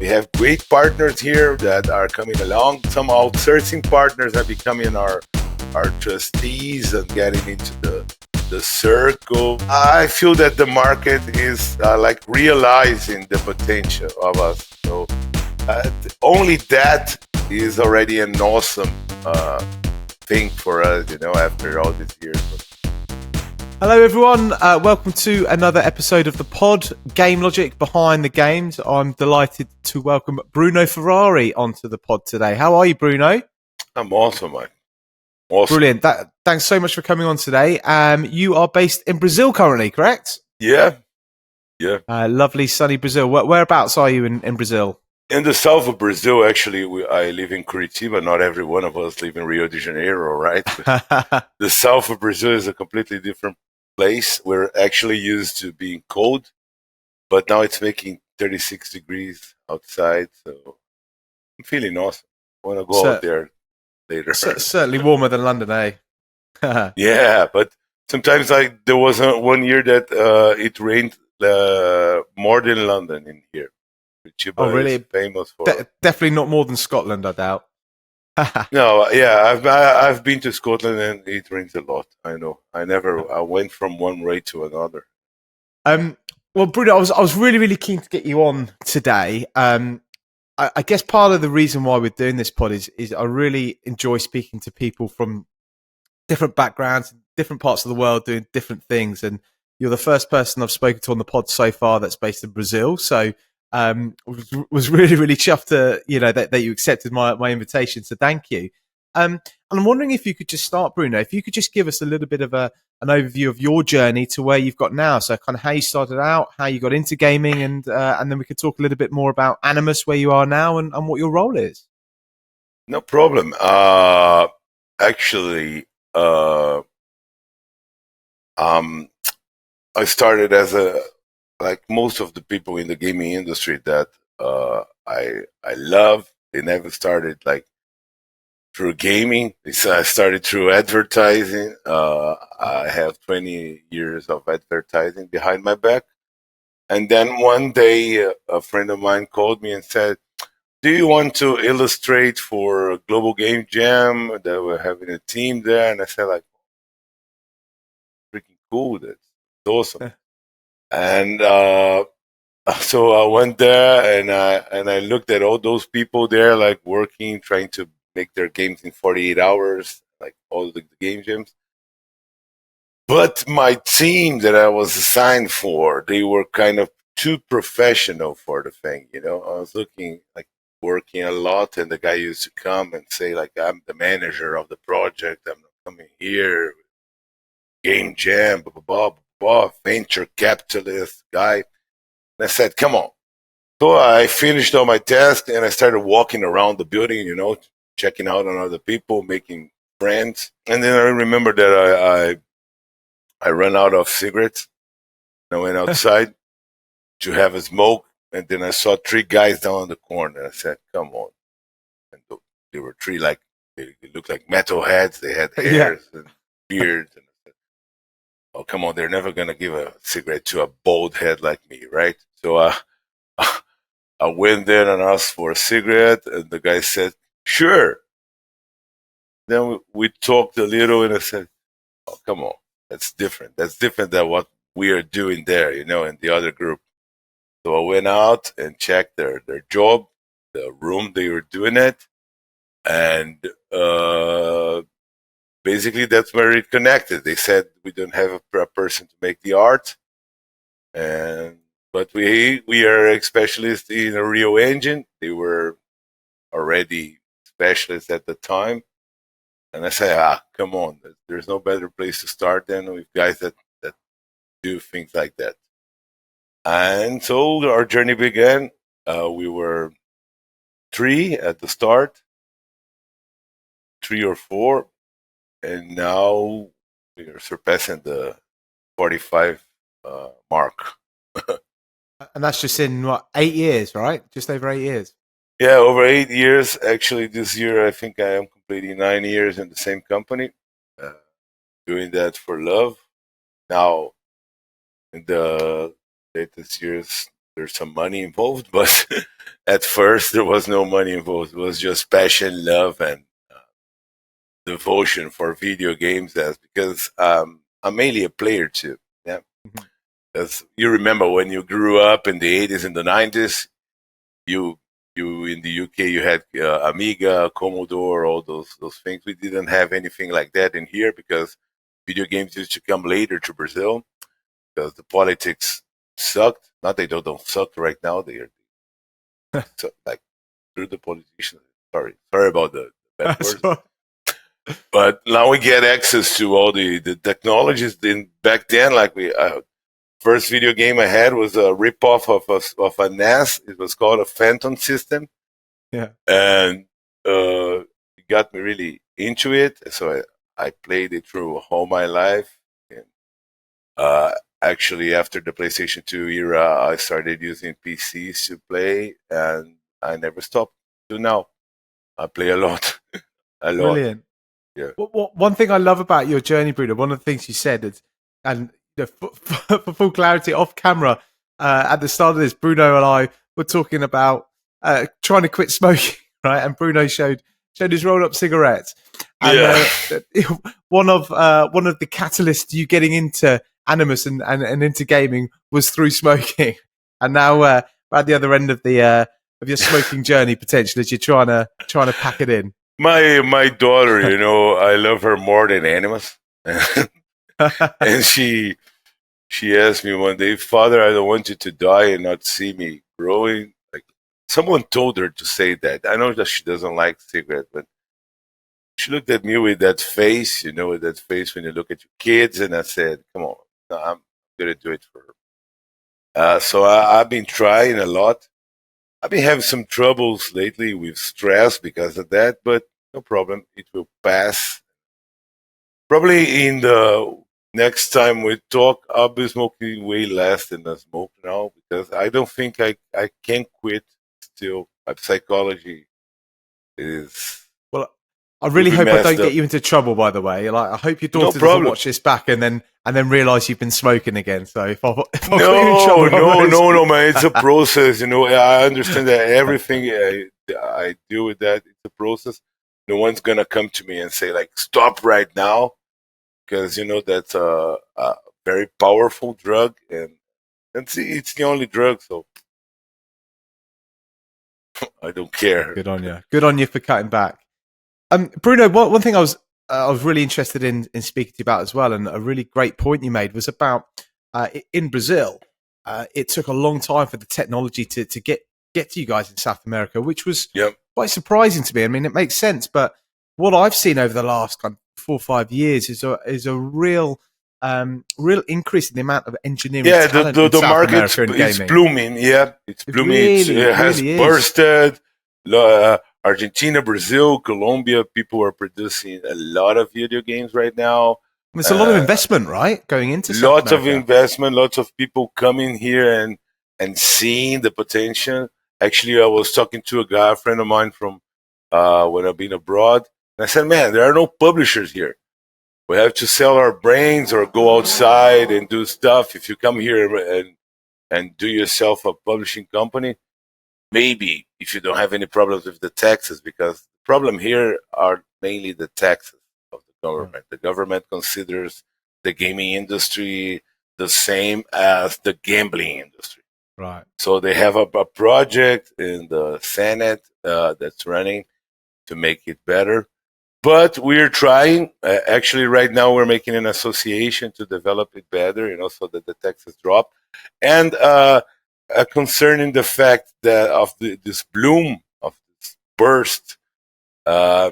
We have great partners here that are coming along. Some outsourcing partners are becoming our trustees and getting into the circle. I feel that the market is realizing the potential of us. So only that is already an awesome thing for us, after all these years. Hello everyone, welcome to another episode of the pod, GameLogic Behind the Games. I'm delighted to welcome Bruno Ferrari onto the pod today. How are you, Bruno? I'm awesome, Mike. Awesome. Brilliant. Thanks so much for coming on today. You are based in Brazil currently, correct? Yeah. Lovely sunny Brazil. Whereabouts are you in Brazil? In the south of Brazil, actually, I live in Curitiba. Not every one of us live in Rio de Janeiro, right? The south of Brazil is a completely different place. We're actually used to being cold, but now it's making 36 degrees outside, so I'm feeling awesome. I want to go out there later. Certainly warmer than London, eh? Yeah, but sometimes there was one year that it rained more than London in here. Curitiba really? is famous for definitely not more than Scotland, I doubt. No, yeah, I've been to Scotland and it rains a lot. I know. I went from one raid to another. Well, Bruno, I was really keen to get you on today. I guess part of the reason why we're doing this pod is I really enjoy speaking to people from different backgrounds, different parts of the world, doing different things. And you're the first person I've spoken to on the pod so far that's based in Brazil. So was really chuffed to that you accepted my invitation. So thank you. And I'm wondering if you could just start, Bruno. If you could just give us a little bit of an overview of your journey to where you've got now. So kind of how you started out, how you got into gaming, and then we could talk a little bit more about Animus, where you are now, and what your role is. No problem. Actually, I started as like most of the people in the gaming industry that I love. They never started like through gaming. I started through advertising. I have 20 years of advertising behind my back. And then one day, a friend of mine called me and said, "Do you want to illustrate for Global Game Jam?" That we're having a team there. And I said, like, freaking cool. That's awesome. And so I went there and I looked at all those people there, like working, trying to make their games in 48 hours, like all the game jams. But my team that I was assigned for, they were kind of too professional for the thing, I was looking like working a lot, and the guy used to come and say, like, "I'm the manager of the project. I'm coming here, game jam, blah, blah, blah, blah, venture capitalist guy." And I said, "Come on." So I finished all my tasks and I started walking around the building, checking out on other people, making friends. And then I remember that I ran out of cigarettes. I went outside to have a smoke, and then I saw three guys down on the corner. I said, "Come on." And they were three, like, they looked like metalheads. They had hairs and beards. And I said, "Oh, come on, they're never going to give a cigarette to a bald head like me, right?" So I went there and asked for a cigarette, and the guy said, "Sure." Then we talked a little, and I said, "Oh, come on. That's different. That's different than what we are doing there, in the other group." So I went out and checked their job, the room they were doing it, and basically that's where it connected. They said, "We don't have a person to make the art, but we are specialists in a Rio engine." They were already specialists at the time. And I said, come on, there's no better place to start than with guys that do things like that. And so our journey began. We were 3 at the start, 3 or 4, and now we are surpassing the 45 mark. And that's just in 8 years, right? Just over 8 years. Yeah, over 8 years. Actually, this year I think I am completing 9 years in the same company, doing that for love. Now, in the latest years, there's some money involved, but at first there was no money involved. It was just passion, love, and devotion for video games. That's because I'm mainly a player too. Yeah, Mhm. as you remember when you grew up in the 80s and the 90s, you you in the UK you had Amiga, Commodore, all those things. We didn't have anything like that in here because video games used to come later to Brazil because the politics sucked. Not they don't suck right now. They suck like through the politicians. Sorry about the bad That's words. right. But now we get access to all the technologies. Then back then, like we first video game I had was a ripoff of a NES. It was called a Phantom System, Yeah. and it got me really into it. So I played it through all my life. And, actually, after the PlayStation 2 era, I started using PCs to play, and I never stopped. To now, I play a lot, a lot. Brilliant. Yeah, One thing I love about your journey, Bruno, one of the things you said is, and for full clarity, off camera, at the start of this, Bruno and I were talking about trying to quit smoking, right? And Bruno showed his rolled up cigarettes, and yeah. one of the catalysts to you getting into Animus and into gaming was through smoking, and now we're at the other end of your smoking journey potentially as you're trying to pack it in. My daughter, I love her more than Animus, and she asked me one day, "Father, I don't want you to die and not see me growing." Like someone told her to say that. I know that she doesn't like cigarette, but she looked at me with that face, with that face when you look at your kids, and I said, "Come on, no, I'm gonna do it for her." So I've been trying a lot. I've been having some troubles lately with stress because of that, but no problem. It will pass. Probably in the next time we talk, I'll be smoking way less than I smoke now because I don't think I can quit still. My psychology is Well, I will really be hope I messed don't get up. you into trouble. By the way, like I hope your No daughter doesn't problem. watch this back and then realise you've been smoking again. So if I got you in No, trouble, I'm no, really no, no, sorry. man. It's a process. I understand that everything I deal with that. It's a process. No one's gonna come to me and say like, "Stop right now," because that's a very powerful drug, and it's the only drug. So I don't care. Good on you. Good on you for cutting back. Bruno, one thing I was really interested in speaking to you about as well, and a really great point you made was about in Brazil. It took a long time for the technology to get to you guys in South America, which was Yep. quite surprising to me. I mean, it makes sense, but what I've seen over the last kind of 4 or 5 years is a real increase in the amount of engineering Yeah, the, talent the, in the South market America in is gaming. blooming. Yeah, it's It blooming. really, It has really is. bursted. Argentina, Brazil, Colombia, people are producing a lot of video games right now. There's a lot of Uh, investment, right, going into South Lots of America. investment, lots of people coming here and seeing the potential. Actually, I was talking to a friend of mine from when I've been abroad, and I said, "Man, there are no publishers here. We have to sell our brains or go outside and do stuff. If you come here and do yourself a publishing company, maybe if you don't have any problems with the taxes, because the problem here are mainly the taxes of the Right. government. The government considers the gaming industry the same as the gambling industry. Right. So they have a project in the Senate that's running to make it better. But we're trying. Actually, right now we're making an association to develop it better, so that the taxes drop. And concerning the fact that of this bloom of this burst, uh,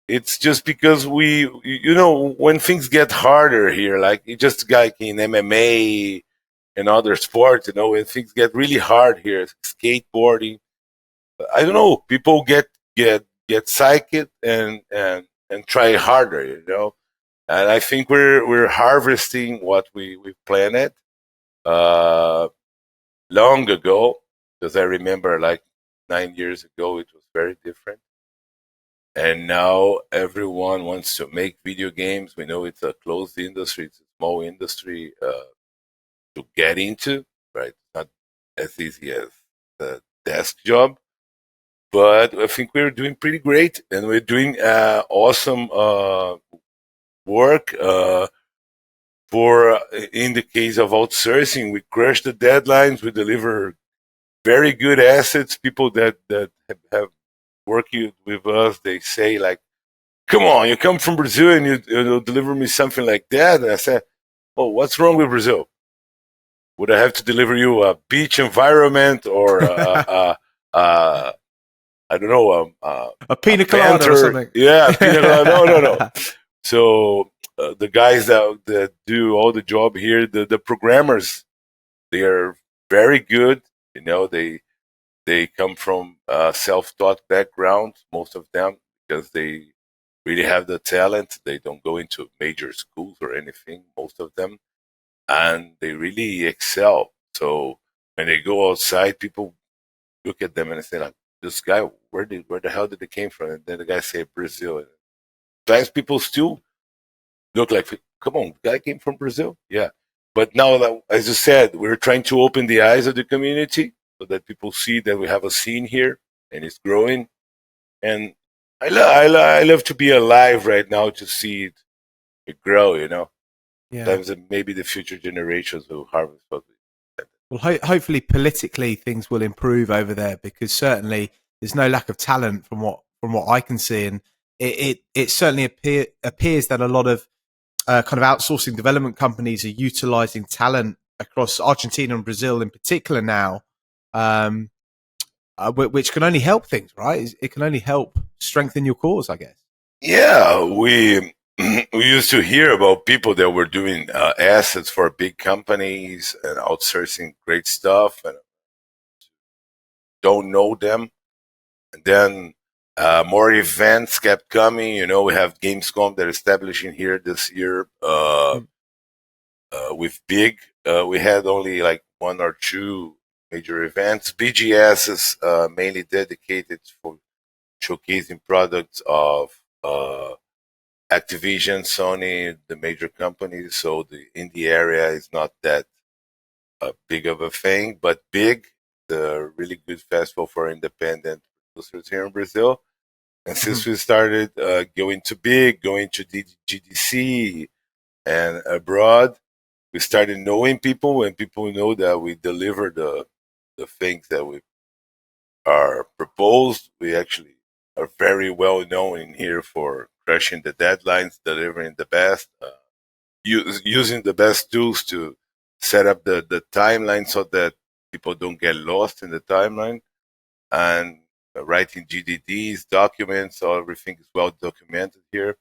it's just because when things get harder here, like just like in MMA and other sports, when things get really hard here, skateboarding, I don't know, people get psyched and try harder, and I think we're harvesting what we planted uh, long ago, because I remember like 9 years ago it was very different, and now everyone wants to make video games. We know it's a closed industry, it's a small industry to get into, right? Not as easy as the desk job. But I think we're doing pretty great, and we're doing awesome work. For in the case of outsourcing, we crush the deadlines. We deliver very good assets. People that have worked with us, they say like, "Come on, you come from Brazil and you deliver me something like that." And I said, "Oh, what's wrong with Brazil? Would I have to deliver you a beach environment or a I don't know, A a pina colada or panther? something. Yeah, pina colada. No, no, no. So the guys that do all the job here, the programmers, they are very good. You know, they come from self-taught background, most of them, because they really have the talent. They don't go into major schools or anything, most of them, and they really excel. So when they go outside, people look at them and say like, "This guy, where the hell did they came from?" And then the guy say Brazil. And sometimes people still look like, "Come on, the guy came from Brazil." Yeah, but now that, as you said, we're trying to open the eyes of the community so that people see that we have a scene here and it's growing. And I love to be alive right now to see it grow. You know, Yeah. sometimes maybe the future generations will harvest what we. Well, hopefully politically things will improve over there, because certainly there's no lack of talent from what I can see, and it certainly appears that a lot of kind of outsourcing development companies are utilizing talent across Argentina and Brazil in particular now, um, which can only help things, right? It can only help strengthen your cause, I guess. Yeah, we we used to hear about people that were doing assets for big companies and outsourcing great stuff, and don't know them. And then more events kept coming. You know, we have Gamescom that establishing here this year Mm. with big. We had only like one or two major events. BGS is mainly dedicated for showcasing products of Activision, Sony, the major companies. So the indie area is not that big of a thing, but big, the really good festival for independent producers here in Brazil. And Mm-hmm. since we started going to big, going to GDC and abroad, we started knowing people, and people know that we deliver the things that we are proposed. We actually are very well known in here for crushing the deadlines, delivering the best, using the best tools to set up the timeline so that people don't get lost in the timeline, and writing GDDs, documents, so everything is well documented here.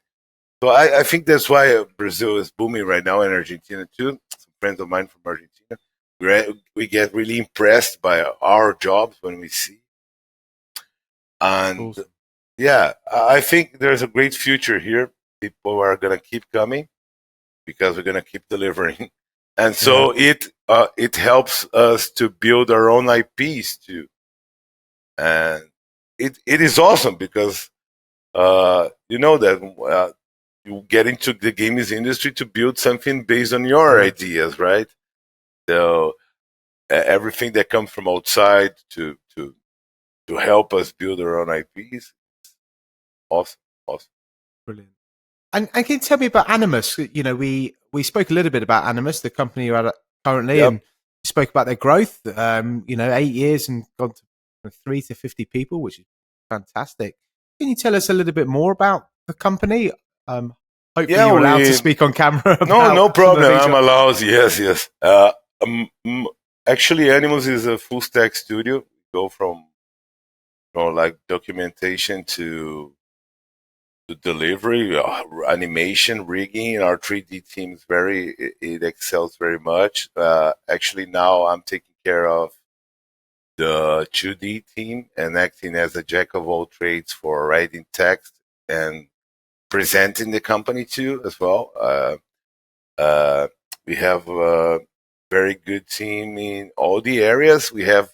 So I think that's why Brazil is booming right now, and Argentina too. Some friends of mine from Argentina, we get really impressed by our jobs when we see. And Awesome. yeah, I think there's a great future here. People are gonna keep coming because we're gonna keep delivering, and Yeah. so it helps us to build our own IPs too, and it is awesome because you know that you get into the games industry to build something based on your Yeah. ideas, right? So everything that comes from outside to help us build our own IPs, awesome, awesome. Brilliant. And can you tell me about Animus? You know, we spoke a little bit about Animus, the company you're at currently, Yep. and spoke about their growth. You know, 8 years and gone to 3 to 50 people, which is fantastic. Can you tell us a little bit more about the company? Um, Hopefully, Yeah, you're allowed to we speak on camera no, about no some of the problem. things. I'm allowed. Yes, yes. Um, Actually, Animus is a full stack studio. We go from like documentation to delivery, animation, rigging. Our 3D team is it excels very much. Actually, now I'm taking care of the 2D team and acting as a jack of all trades for writing text and presenting the company too as well. Uh, we have a very good team in all the areas. We have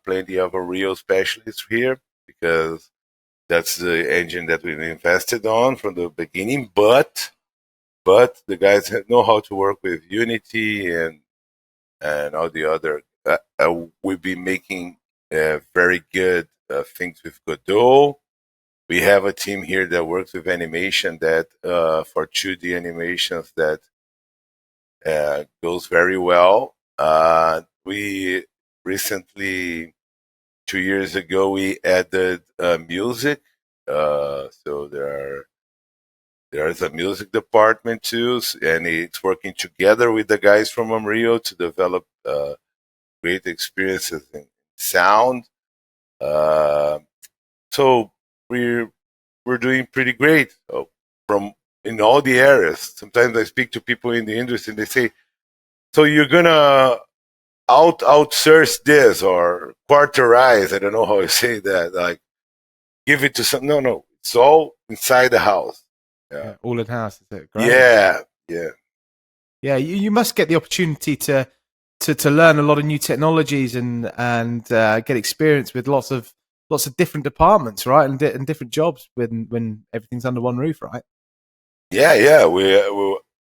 plenty of a real specialists here because that's the engine that we've invested on from the beginning. But the guys know how to work with Unity and all the other. we've been making very good things with Godot. We have a team here that works with animation that for 2D animations that goes very well. We recently, 2 years ago, we added music. So there's a music department too, and it's working together with the guys from Unreal to develop great experiences in sound. Uh, so we're we're doing pretty great from in all the areas. Sometimes I speak to people in the industry and they say, "So you're gonna outsource this or quarterize?" I don't know how I say that. Like, give it to some. No, no, it's all inside the house. Yeah, Yeah, all in house. Is it great? yeah, yeah. Yeah, you must get the opportunity to learn a lot of new technologies and get experience with lots of different departments, right? And different jobs when everything's under one roof, right? Yeah, yeah. We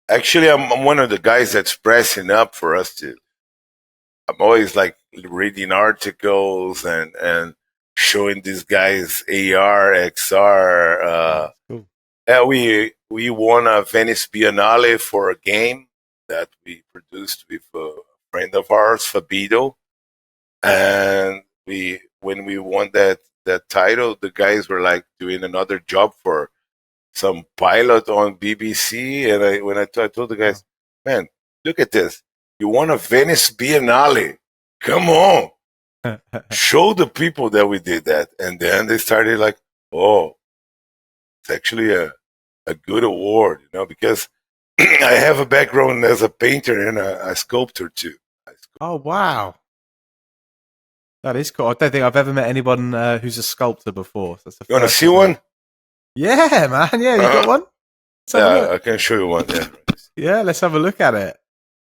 actually, I'm one of the guys that's pressing up for us to. I'm always like reading articles and showing these guys AR, XR. Yeah, it's cool. Yeah, we won a Venice Biennale for a game that we produced with a friend of ours, Fabito, and we when we won that title, the guys were like doing another job for some pilot on BBC, and I told the Wow. guys, man, look at this. You won a Venice Biennale. Come on, show the people that we did that. And then they started like, oh, it's actually a good award, because I have a background as a painter and a sculptor too. Oh wow, that is cool. I don't think I've ever met anyone who's a sculptor before. So that's the You want to first see I've heard. one? Yeah, man. Yeah, you got one? Let's have a Yeah, look. I can show you one. Yeah. Yeah, let's have a look at it.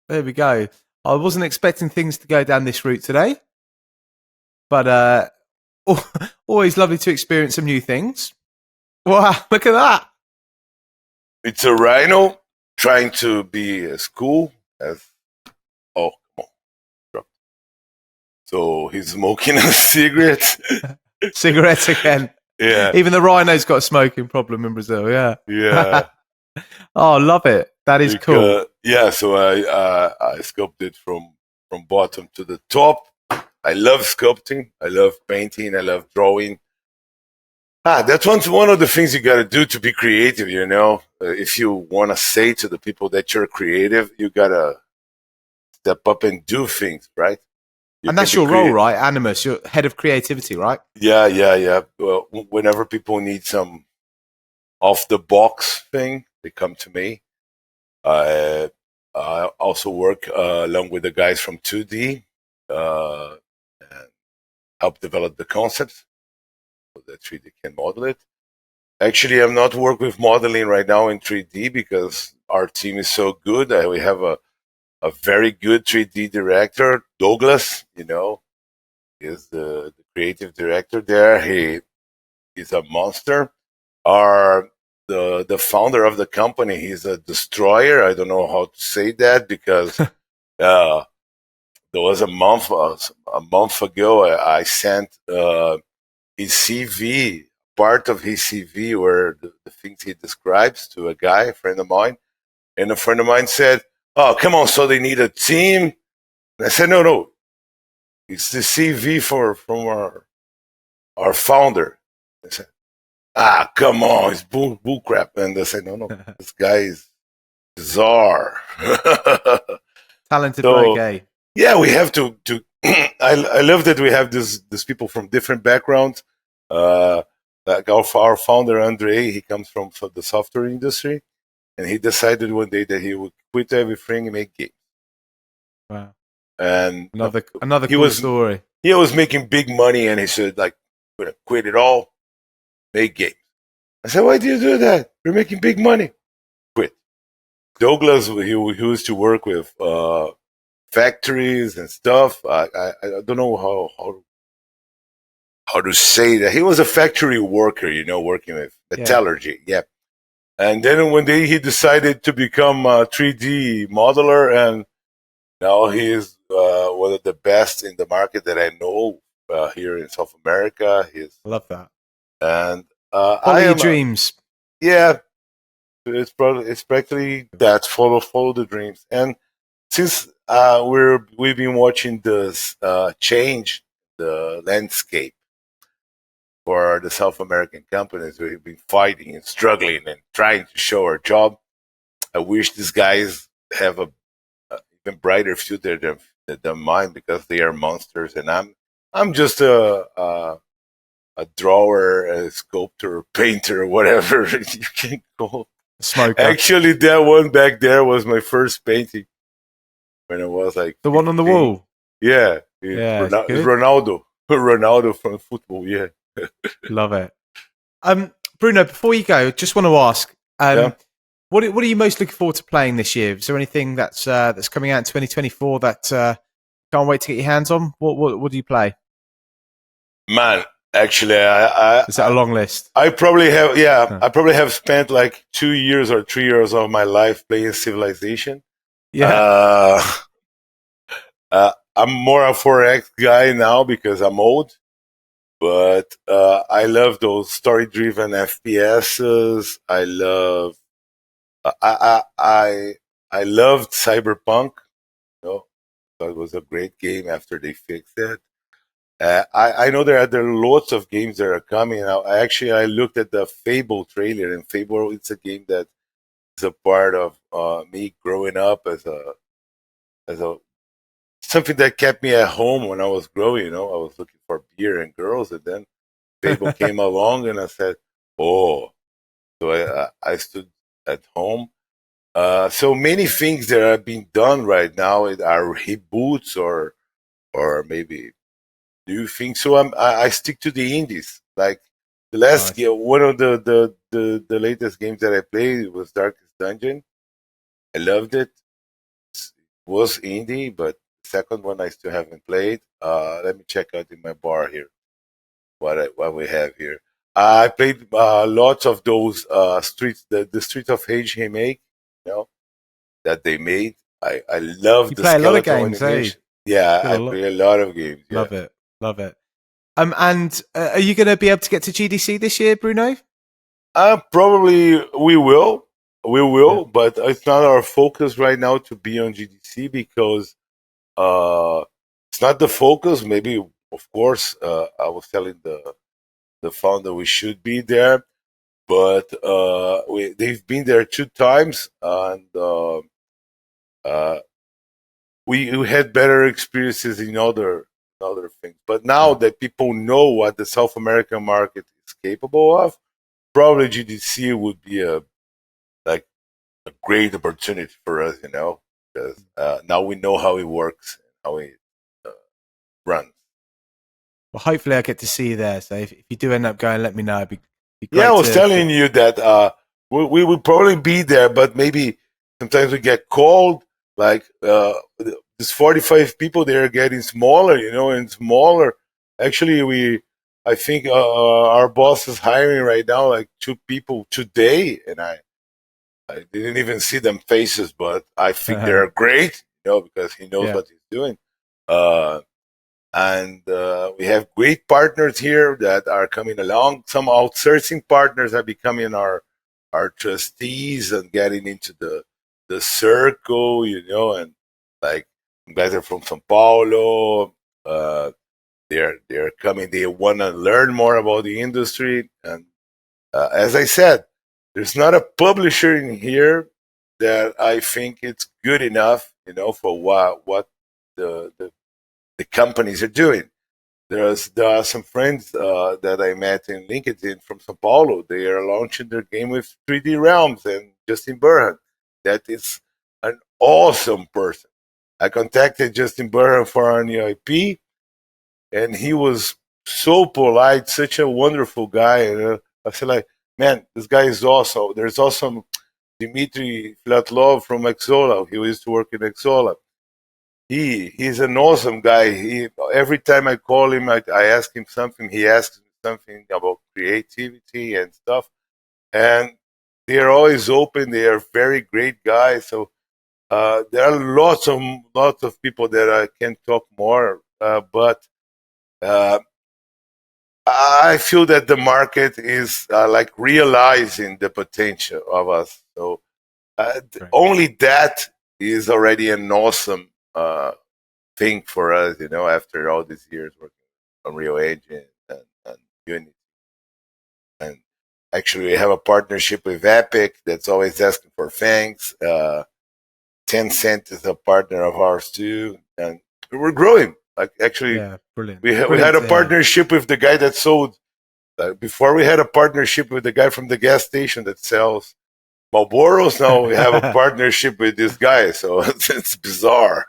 There we go. I wasn't expecting things to go down this route today, but always lovely to experience some new things. Wow, look at that. It's a rhino trying to be as cool as. Oh, come on. So he's smoking a cigarette. Cigarettes again. Yeah, Even the rhino's got a smoking problem in Brazil. Yeah. yeah. Oh, love it. That is cool. Because yeah, so I sculpted from bottom to the top. I love sculpting. I love painting. I love drawing. That's one of the things you got to do to be creative. If you want to say to the people that you're creative, you gotta step up and do things, right? You And can that's be your role, creative. right? Animus, you're head of creativity, right? Yeah, yeah, yeah. Well, whenever people need some off the box thing, they come to me. I also work along with the guys from 2D and help develop the concepts so that 3D can model it. Actually, I'm not working with modeling right now in 3D because our team is so good. We have a very good 3D director, Douglas, is the creative director there. He is a monster. Our the founder of the company, he's a destroyer. I don't know how to say that because uh, there was a month ago I sent his CV, part of his CV, where the things he describes to a guy, a friend of mine, and a friend of mine said, "Oh, come on! So they need a team?" And I said, "No, no, it's the CV from our founder." I said, come on, it's bull crap. And I said, "No, no, this guy is bizarre." Talented bloke, So eh? yeah, we have to. I love that we have these people from different backgrounds. Uh, like our founder Andre, he comes from the software industry, and he decided one day that he would quit everything and make games. Wow. And Another he cool was story. he was making big money, and he said like, "I'm gonna quit it all, make games." I said, "Why do you do that? You're making big money." Quit. Douglas, he used to work with factories and stuff. I don't know how to say that. He was a factory worker, working with Yeah. metallurgy. Yeah. And then one day he decided to become a 3D modeler, and now he is one of the best in the market that I know here in South America. He's I love that. and Follow I your am dreams. yeah. It's practically that follow the dreams. And since we've been watching this change the landscape for the South American companies, we've been fighting and struggling and trying to show our job. I wish these guys have a even brighter future than mine because they are monsters, and I'm just a drawer, a sculptor, painter, whatever you can call. Smoker. Actually, that one back there was my first painting when I was like The one on the 15. wall. Yeah, Yeah, it's good. Ronaldo, Ronaldo from football. Yeah, Love it. Bruno, before you go, just want to ask, yeah. what are you most looking forward to playing this year? Is there anything that's coming out in 2024 that can't wait to get your hands on? What do you play? Man, actually, Is that a long list? I probably have. Yeah, Huh. I probably have spent like 2 years or 3 years of my life playing Civilization. Yeah. Uh, I'm more a 4X guy now because I'm old. But I love those story-driven FPSs. I loved Cyberpunk. You know, that was a great game after they fixed it. I know there are lots of games that are coming out. I looked at the Fable trailer, and Fable it's a game that is a part of me growing up as a something that kept me at home when I was growing. I was looking for beer and girls, and then Fable came along, and I said, "Oh!" So I stood at home. So many things that are being done right now are reboots or maybe new things. So I stick to the indies. Like the last Nice. one of the latest games that I played was Darkest Dungeon. I loved it. It was indie, but the second one I still haven't played. Let me check out in my bar here what we have here. I played lots of those streets, the Street of Rage remake, you know, that they made. I love You the play a lot of skeleton games, eh? animation. Yeah, Got a I lot. play a lot of games. Yeah, Love it. Love it. And are you going to be able to get to GDC this year, Bruno? probably we Yeah. will, but it's not our focus right now to be on GDC because uh, it's not the focus. Maybe, of course, I was telling the founder we should be there, but they've been there 2 times, and uh, we had better experiences in other things. But now Yeah. that people know what the South American market is capable of, probably GDC would be like a great opportunity for us, because now we know how it works, how it uh, runs. Well, hopefully I get to see you there. So if you do end up going, let me know. It'd be Yeah, I great was to telling you that we would probably be there, but maybe sometimes we get cold. Like this 45 people, they're getting smaller, and smaller. Actually, I think our boss is hiring right now like 2 people today, and I didn't even see them faces, but I think they're great, because he knows yeah. what he's doing. Uh, and we have great partners here that are coming along. Some outsourcing partners are becoming our trustees and getting into the circle, and like guys are from Sao Paulo. Uh, they're coming. They want to learn more about the industry, and as I said, there's not a publisher in here that I think it's good enough, for what the companies are doing. There are some friends that I met in LinkedIn from Sao Paulo. They are launching their game with 3D Realms and Justin Burhan. That is an awesome person. I contacted Justin Burhan for an EIP, and he was so polite, such a wonderful guy. And I said, like, man, this guy is awesome. There's also Dmitry Flatlov from Exola. He used to work in Exola. He's an awesome guy. Every time I call him, I ask him something. He asks me something about creativity and stuff. And they are always open. They are very great guys. So There are lots of people that I can talk more, but uh, I feel that the market is like realizing the potential of us. So Great. only that is already an awesome thing for us, you know, after all these years working on Real Engine and Unity. And actually, we have a partnership with Epic that's always asking for things. Tencent is a partner of ours too, and we're growing. Like actually, Yeah, brilliant. we had Brilliant a to hear. partnership with the guy that sold. Before we had a partnership with the guy from the gas station that sells Marlboros. Now we have a partnership with this guy, so it's bizarre.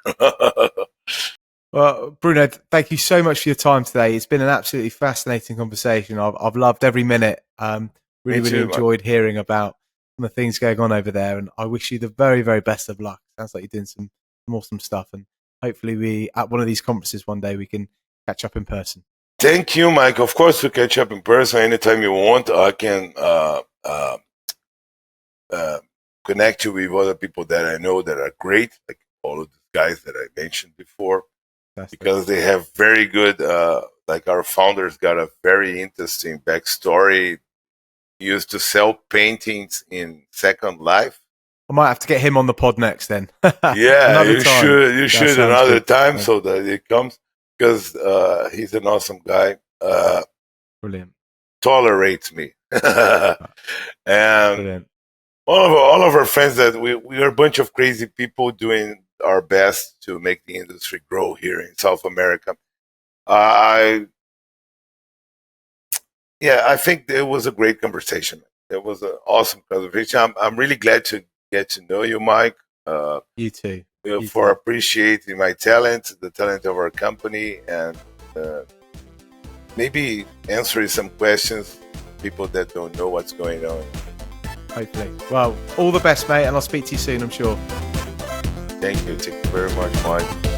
Well, Bruno, thank you so much for your time today. It's been an absolutely fascinating conversation. I've loved every minute. Me Really too, man. enjoyed hearing about some of the things going on over there, and I wish you the very, very best of luck. Sounds like you're doing some awesome stuff, and hopefully, we at one of these conferences one day we can catch up in person. Thank you, Mike. Of course, we catch up in person anytime you want. I can uh, connect you with other people that I know that are great, like all of the guys that I mentioned before, Fantastic. because they have very good. Like our founders got a very interesting backstory. He used to sell paintings in Second Life. I might have to get him on the pod next then. Yeah, Another time. you That should sounds another good. time Yeah, so that it comes because he's an awesome guy. brilliant. Tolerates me, and Brilliant. all of our friends that we are a bunch of crazy people doing our best to make the industry grow here in South America. I Yeah, I think it was a great conversation. It was an awesome conversation. I'm really glad to get to know you, Mike. Uh, You too. You for too. appreciating my talent, the talent of our company, and uh, maybe answering some questions people that don't know what's going on. Hopefully. Well, all the best, mate, and I'll speak to you soon, I'm sure. Thank you very much, Mike.